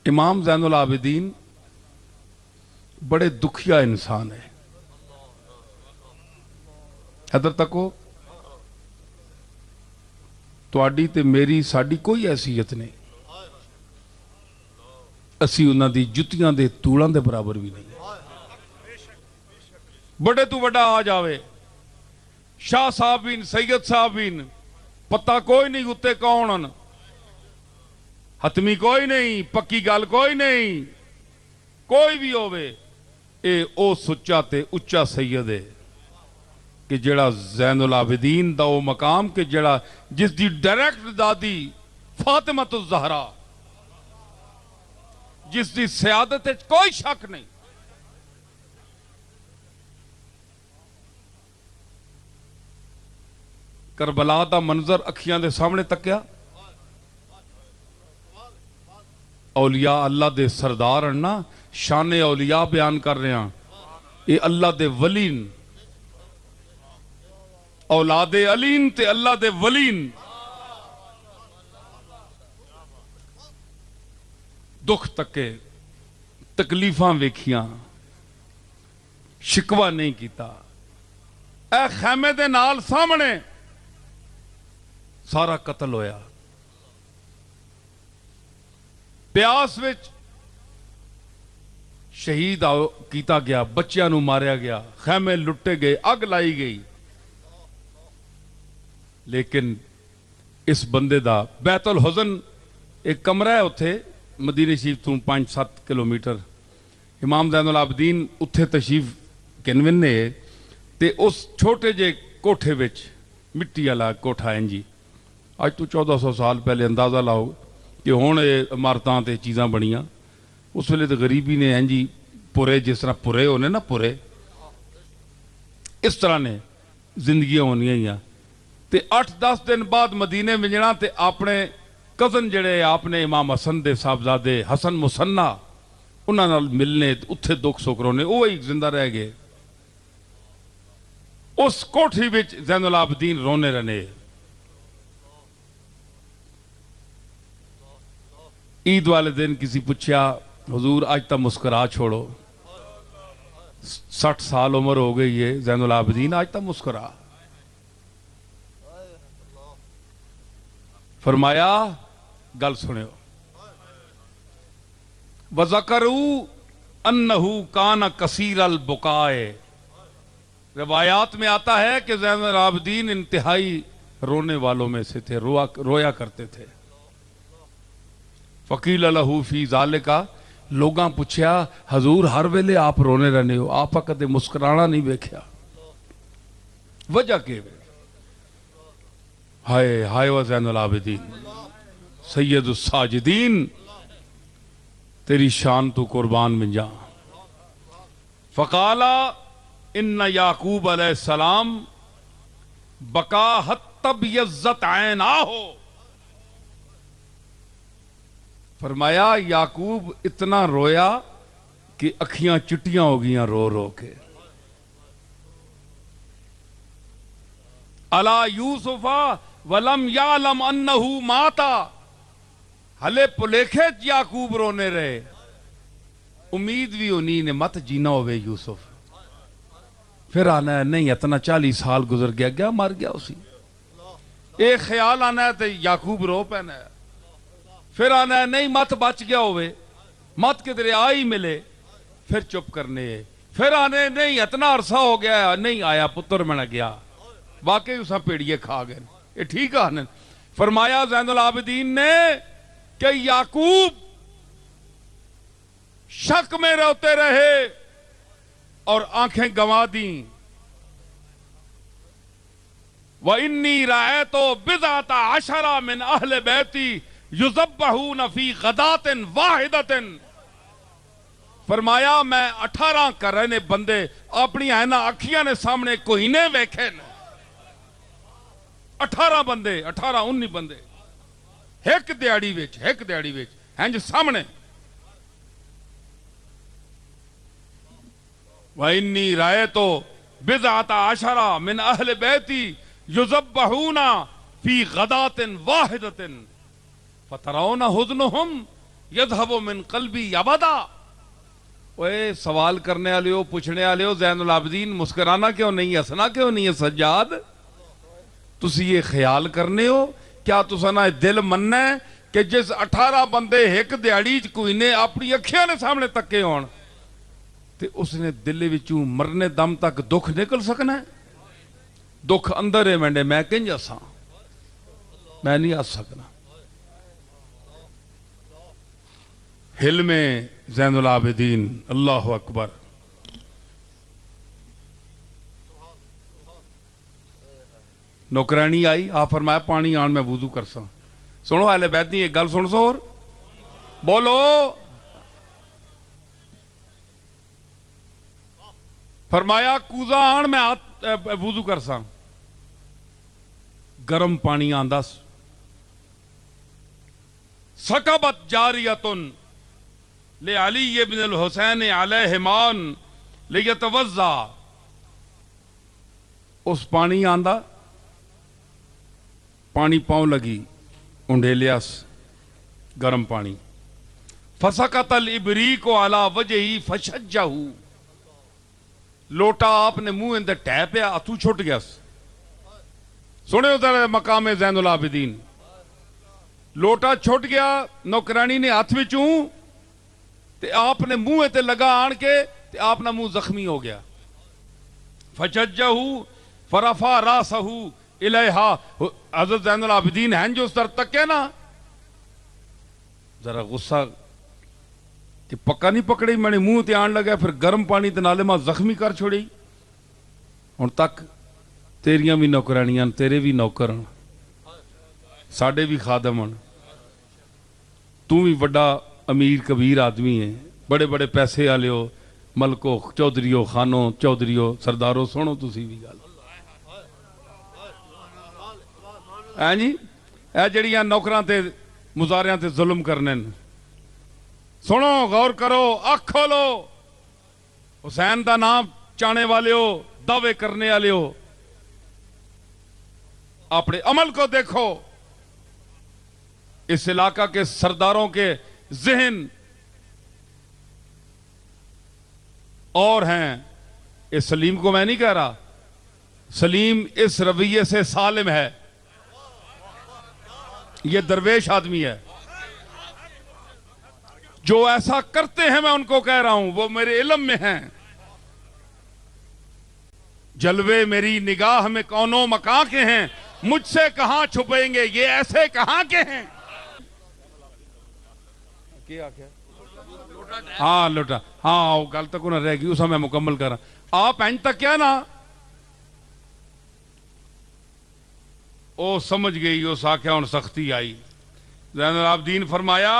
امام زین العابدین بڑے دکھیا انسان ہے. ادھر تکو تواڈی تے میری ساڈی کوئی حیثیت نہیں. اسی انہاں دی جتیاں دے توڑاں دے برابر بھی نہیں. بڑے تو بڑا آ جاوے شاہ صاحب بین سید صاحب بین پتہ کوئی نہیں اتے کونن حتمی کوئی نہیں پکی گل کوئی نہیں کوئی بھی ہووے اے او سچا تے اچا سید ہے کہ جڑا زین العابدین دا او مقام کہ جڑا جس دی ڈائریکٹ دادی فاطمہ الزہرا جس دی سیادت کوئی شک نہیں. کربلا دا منظر اکھیاں دے سامنے تکیا اولیاء اللہ دے سردار اننا شان اولیاء بیان کر رہے ہیں. اے اللہ دے ولین اولاد علین تے اللہ دے ولین دکھ تکے تکلیفاں ویکھیاں شکوہ نہیں کیتا. اے خیمے دے نال سامنے سارا قتل ہویا پیاس وچ شہید کیتا گیا بچیاں نو ماریا گیا خیمے لٹے گئے اگ لائی گئی. لیکن اس بندے دا بیت الحزن ایک کمرہ ہے اتھے مدینہ شریف تو 5-7 کلومیٹر امام زین العابدین اتھے تشریف کنون نے تے اس چھوٹے جے کوٹھے وچ مٹی والا کوٹھا ہے جی آج تو 1400 سال پہلے اندازہ لاؤ کہ ہون عمارتاں تے چیزاں بنیاں اس ویلے تو غریبی نے ہیں جی پورے جس طرح پورے ہونے نا پورے اس طرح نے زندگیاں ہونیاں ہی ہیں. تے 8-10 دن بعد مدینے میں جنا تے اپنے کزن جڑے آپ نے امام حسن دے صاحبزادے حسن مسنہ انہاں نال ملنے اتھے دکھ سکھ رونے وہ ایک زندہ رہ گئے. اس کوٹھی وچ زین العابدین رونے رہنے. عید والے دن کسی پوچھا حضور آج تا مسکرا چھوڑو 60 سال عمر ہو گئی ہے زین العابدین آج تا مسکرا. فرمایا گل سنیو وَذَكَرُوا أَنَّهُ كَانَ كَثِيرَ الْبُكَاءِ. روایات میں آتا ہے کہ زین العابدین انتہائی رونے والوں میں سے تھے رویا کرتے تھے. فقیل لہو فی ذالکا لوگاں پوچھیا حضور ہر ویلے آپ رونے رہنے ہو آپ کدے مسکرانا نہیں ویکھیا وجہ کے ہائے ہائے و زین العابدین سید الساجدین تیری شان تو قربان من جا. فقالا ان یعقوب علیہ السلام بکا حتی بیزت عیناہو. فرمایا یعقوب اتنا رویا کہ اکھیاں چٹیاں ہو گئیاں رو رو کے. الا یوسفا ولم یعلم انہو ماتا. ہلے پلیکھے یعقوب رونے رہے امید بھی انہی نے مت جینا ہوئے یوسف. پھر آنا ہے نہیں اتنا 40 سال گزر گیا مر گیا اسی. ایک خیال آنا ہے تو یعقوب رو پہنا ہے. پھر آنا ہے نہیں مت بچ گیا ہوئے مت کدھر آئی ملے پھر چپ کرنے. پھر آنے نہیں اتنا عرصہ ہو گیا نہیں آیا پتر میں نہ گیا واقعی اسا پیڑیے کھا گئے. یہ ٹھیک آنے. فرمایا زین العابدین نے کہ یعقوب شک میں روتے رہے اور آنکھیں گنوا دیں. وَإِنِّي رَأَيْتُ بِضْعَةَ عَشَرَ مِنْ أَهْلِ بَيْتِي يُذَبَّحُونَ فِي غَدَاةٍ وَاحِدَةٍ. فرمایا میں 18 کر رہے بندے اپنی اینا اکھیاں نے سامنے کوہینے ویکھے 18 بندے 18-19 بندے ایک دیاڑی وچ ہیں جو سامنے. وَإِنِّي رَأَيْتُ بِضْعَةَ عَشَرَ مِنْ أَهْلِ بَيْتِي يُذَبَّحُونَ فِي غَدَاةٍ وَاحِدَةٍ فَتَرَوْنَ حُزْنُهُمْ یذہب من قلبی ابدا۔ اوے سوال کرنے والے ہو، پوچھنے والے ہو، زین العابدین مسکرانا کیوں نہیں، ہسنا کیوں نہیں ہے سجاد؟ تسی یہ خیال کرنے ہو کیا تسا نہ دل مننا ہے کہ جس 18 بندے ایک دیہڑی کوئی نے اپنی اکھیاں نے سامنے تکے ہون تے اس نے دل وچوں مرنے دم تک دکھ نکل سکنا ہے؟ دکھ اندر ہے منڈے، میں کنج ہساں، میں نہیں ہس سکنا۔ حلم زین العابدین، اللہ اکبر۔ نوکرانی آئی، آپ فرمایا پانی آن میں وضو کرساں۔ سنو اہل بیت دی ایک گل سن سو اور بولو۔ فرمایا کوزا آن میں وضو کرساں، گرم پانی آندہ سکبت جاریتن لعلی بن الحسین علیہمان لیتوضا، اس پانی آندہ پانی پاؤں لگی انڈیلیاس گرم پانی، فسکت الابریق علی وجہی فشجہو، لوٹا آپ نے منہ اندر ٹھہ پیا، اتو چھٹ گیا۔ سنے ادھر مقام زین العابدین، لوٹا چھٹ گیا، نوکرانی نے ہاتھ وچوں تے آپ نے منہ تے لگا آن کے تے آپ نے منہ زخمی ہو گیا۔ فشجہو فرفع راسہو الیہا، حضرت زین العابدین ہیں جو اس طرح تک ہے نا، ذرا غصہ کہ پکا نہیں پکڑی، میں نے منہ تے آن لگا، پھر گرم پانی تے نالے ماں زخمی کر چھوڑی۔ ہن تک تیریاں بھی نوکرانیاں، تیرے بھی نوکر، ساڑے بھی خادم ہیں، تو بھی بڑا امیر کبیر آدمی ہے، بڑے بڑے پیسے آلے ہو، ملکو چودھریو خانوں چودھریو سردارو، سنو تسی بھی گل جی، اے جڑیاں نوکراں تے مظاہریاں تے ظلم کرنے، سنو غور کرو، آنکھ کھولو، حسین دا نام چانے والے ہو، دعوے کرنے والے ہو، اپنے عمل کو دیکھو۔ اس علاقہ کے سرداروں کے ذہن اور ہیں، اس سلیم کو میں نہیں کہہ رہا، سلیم اس رویے سے سالم ہے، یہ درویش آدمی ہے، جو ایسا کرتے ہیں میں ان کو کہہ رہا ہوں وہ میرے علم میں ہیں۔ جلوے میری نگاہ میں کونوں مکاں کے ہیں، مجھ سے کہاں چھپیں گے یہ ایسے کہاں کے ہیں۔ ہاں لوٹا، ہاں وہ گل تک انہیں رہ گئی، اسا میں مکمل کر رہا۔ آپ اینج تک کیا نا، او سمجھ گئی، اس آکھیا ان سختی آئی۔ زین العابدین فرمایا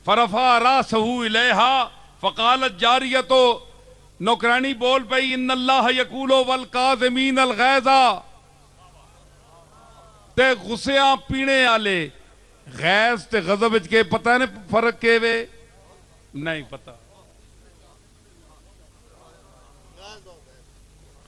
فرفع راسہ الیہا فقالت جاریتو، نوکرانی بول پئی ان اللہ یقول والکاظمین الغیظ، تے غصیاں پینے آلے، غیظ تے غضب کے پتہ نے فرق کے وے نہیں پتہ،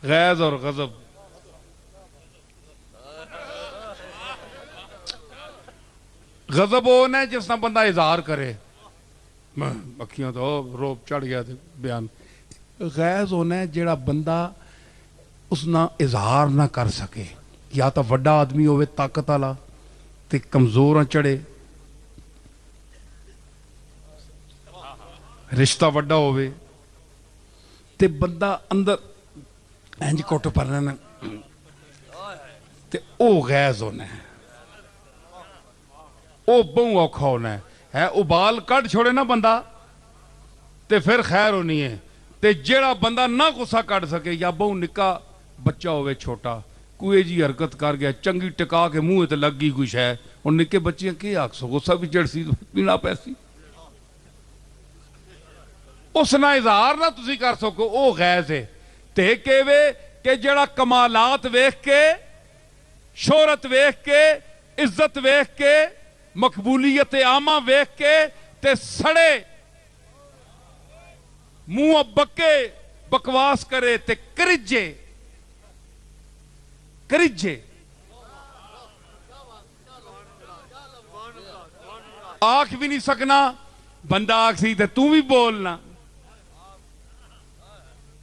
غیظ اور غضب، غضب ہونا ہے جس نہ بندہ اظہار کرے، اکھیاں تو روب چڑھ گیا تھے بیان، غیظ ہونا ہے جیڑا بندہ اس نہ اظہار نہ کر سکے، یا تو وڈا آدمی ہوئے طاقت والا تے کمزور چڑھے، رشتہ وڈا ہوئے تے بندہ اندر انج کوٹ پرنا تے او غیظ ہونا ہے، او بہوں اوکھا ہونا ہے، ابال کٹ چھوڑے نا بندہ تے پھر خیر ہونی ہے، تے جیڑا بندہ نہ غصہ کٹ سکے، یا بہوں نکا بچہ ہوئے چھوٹا کوئی جی حرکت کر گیا چنگی ٹکا کے منہ تے لگ گئی کچھ ہے، اور نکے بچیاں کی آکھ سو غصہ بھی جڑ سی پینا پیسی، اس نہ اظہار نہ تسی کر سکو، او غیظ ہے۔ تے کہوے کہ جڑا کمالات ویکھ کے، شہرت ویکھ کے، عزت ویکھ کے، مقبولیت عامہ ویکھ کے تے سڑے منہ بکے بکواس کرے تے کرجے آکھ بھی نہیں سکنا بندہ آکھ سی تے تُو بھی بولنا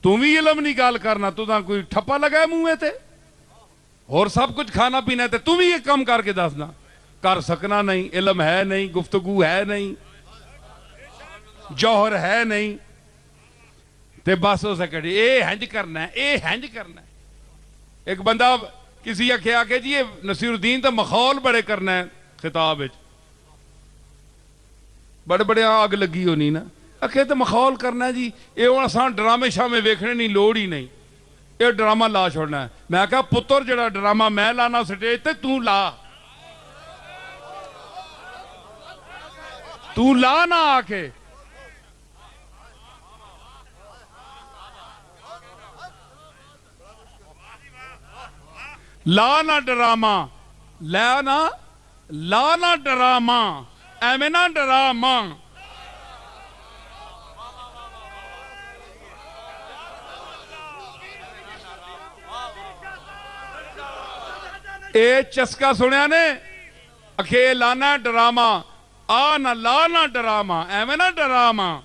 تُو بھی علم نہیں گال کرنا تو تاں کوئی ٹھپا لگا ہے منہ تے اور سب کچھ کھانا پینا تے تُو بھی یہ کم کر کے دسنا کر سکنا نہیں علم ہے نہیں گفتگو ہے نہیں جوہر ہے نہیں تے بس ہو سکے اے ہنج کرنا ہے اے ہنج کرنا ہے ایک بندہ کسی کہا کہ جی یہ نصیر الدین تو مخول بڑے کرنا ہے خطاب بڑے بڑے آگ لگی ہونی نا اکھے تو مخول کرنا ہے جی یہ ہوں اساں ڈرامے شامے ویکھنے نہیں لوڑ ہی نہیں یہ ڈرامہ لا چھوڑنا ہے میں کہا پتر جڑا ڈرامہ میں لانا سٹیج تے تو لا نہ آکے لانا ڈرامہ لانا ڈرامہ ایمنا ڈرامہ اے چسکا سنیا نے اکھے لانا ڈرامہ آنا لانا ڈرامہ ایمنا ڈرامہ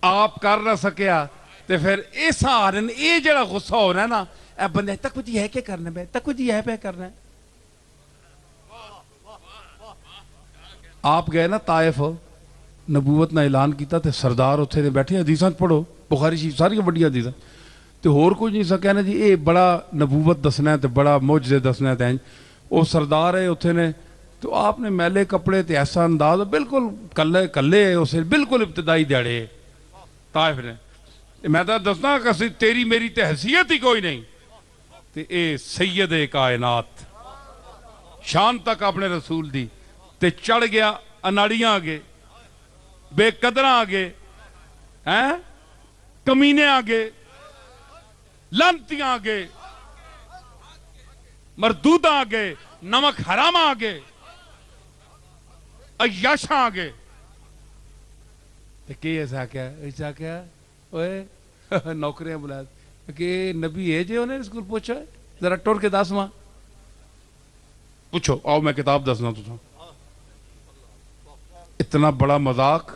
آپ کر نہ سکیا تو پھر ایسا آرن اے جڑا غصہ ہو رہا ہے نا اے بندے تک جی ہے کہ کرنا ہے تک جی ہے پہ کرنا ہے آپ گئے نا طائف نبوت نہ اعلان کیتا تے سردار اتھے دے بیٹھے حدیثاں پڑھو بخاری شریف ساری بڑی حدیثاں تے ہور کچھ نہیں سکیا نا جی اے بڑا نبوت دسنا ہے تے بڑا معجزے دسنا ہے تین وہ سردار ہے اتھے نے تو آپ نے میلے کپڑے تے ایسا انداز بالکل کلے اسے بالکل ابتدائی دیڑے طائف نے میں تو دسنا کہ تیری میری تے حیثیت ہی کوئی نہیں تے اے سید کائنات شان تک اپنے رسول دی تے چڑھ گیا اناڑیاں آگے بے قدرہ آگے کمینے آگے لانتیاں آگے مردودہ آگے نمک حرام آگے عیاشاں آگے کہ ایسا کیا ایسا کیا اوے نوکریاں بلاد کہ نبی ہے جے انہیں اسکول پوچھا ہے ذرا ٹور کے دس ماں پوچھو آؤ میں کتاب دسنا تو اتنا بڑا مذاق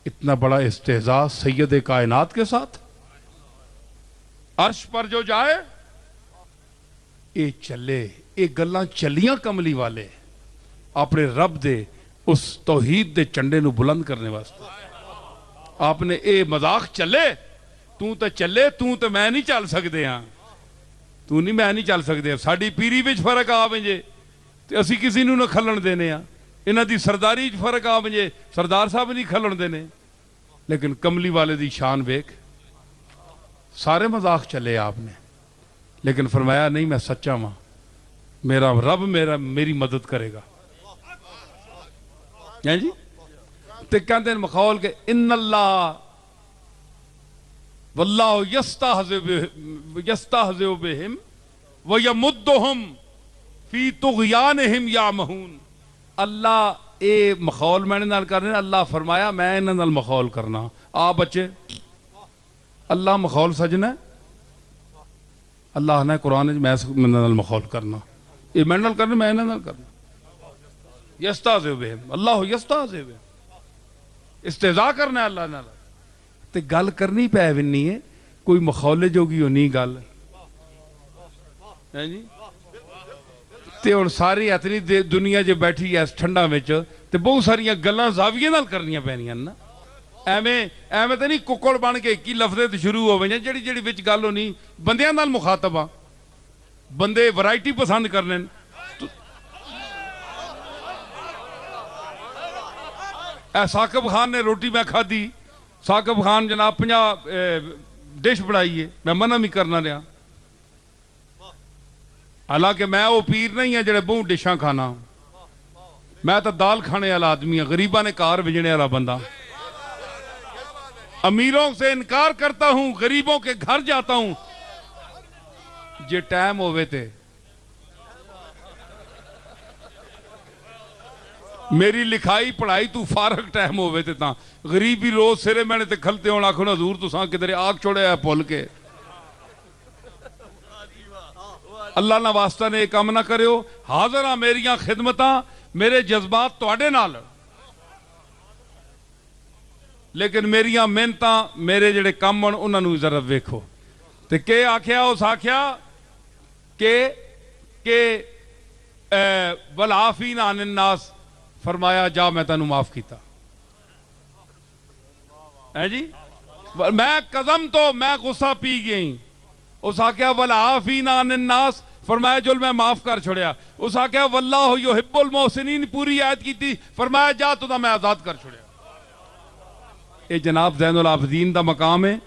اتنا بڑا استہزاء سید کائنات کے ساتھ عرش پر جو جائے اے چلے اے گلاں چلیاں کملی والے اپنے رب دے اس توحید دے چنڈے نو بلند کرنے واسطے آپ نے اے مذاق چلے تو چلے تو میں نہیں چل سکتے ہاں تو نہیں میں نہیں چل سکتے ساڑی پیری وچ فرق آ بنجے تے اسی کسی نو نہ کھلن دینے ہاں انہاں دی سرداری وچ فرق آ بنجے سردار صاحب نہیں کھلن دینے لیکن کملی والے دی شان ویکھ سارے مذاق چلے آپ نے لیکن فرمایا نہیں میں سچا ہاں میرا رب میری مدد کرے گا جی تے کہتے ہیں مخول کہ ان اللہ واللہ یستہزئ بہم ویمدہم فی طغیانہم یعمہون اللہ اے مخول میں نے نال کرنے اللہ فرمایا میں انہاں نال مخول کرنا آ بچے اللہ مخول سجنا ہے اللہ نے قرآن میں انہاں نال مخول کرنا اے میں نال کرنا میں انہاں نال کرنا یستہزئ بہم اللہ یستہزئ بہم استہزاء کرنا ہے اللہ نال تے گل کرنی پہ ونی ہے کوئی مخولے جوگی ہونی گل جی تے ہن ساری اتنی دنیا جے بیٹھی ہے اس ٹھنڈا وچ تے بہت ساریاں گلاں زاویے نال کرنیاں پینیاں نا ایویں تے نہیں ککڑ بن کے کی لفظے تے شروع ہو ویاں جڑی جڑی وچ گل ہونی بندیاں نال مخاطب ہاں بندے ورائٹی پسند کرنے ثاقب خان نے روٹی میں کھا دی ثاقب خان جناب 50 ڈش بڑھائی ہے میں منع بھی کرنا رہا حالانکہ میں وہ پیر نہیں ہے جڑے بہت ڈشاں کھانا میں تو دال کھانے والا آدمی ہوں غریباں نے کار بھیجنے والا بندہ امیروں سے انکار کرتا ہوں غریبوں کے گھر جاتا ہوں جے ٹائم ہوئے تھے میری لکھائی پڑھائی تو فارغ ٹائم ہوئے تھے تاں غریبی روز سرے میں نے تے کھلتے ہونا کھونا حضور تو ساں کدھرے آگ چھوڑے ہے پھول کے اللہ نہ واسطہ نے یہ کام نہ کریو حاضر ہاں میریاں خدمتاں میرے جذبات تواڈے نال لیکن میریاں محنتاں میرے جڑے کام ہن انہاں نوں ذرا ویکھو تے کہ آکھیا اس آکھیا کہ والعافین عن الناس فرمایا جا میں تینوں معاف کیتا ہے جی میں قسم تو میں غصہ پی گئی اس آکھیا والعافین عن الناس فرمایا جو میں معاف کر چھوڑیا اس آکھیا واللہ یحب المحسنین پوری آیت کی تھی فرمایا جا تو میں آزاد کر چھوڑیا یہ جناب زین العابدین دا مقام ہے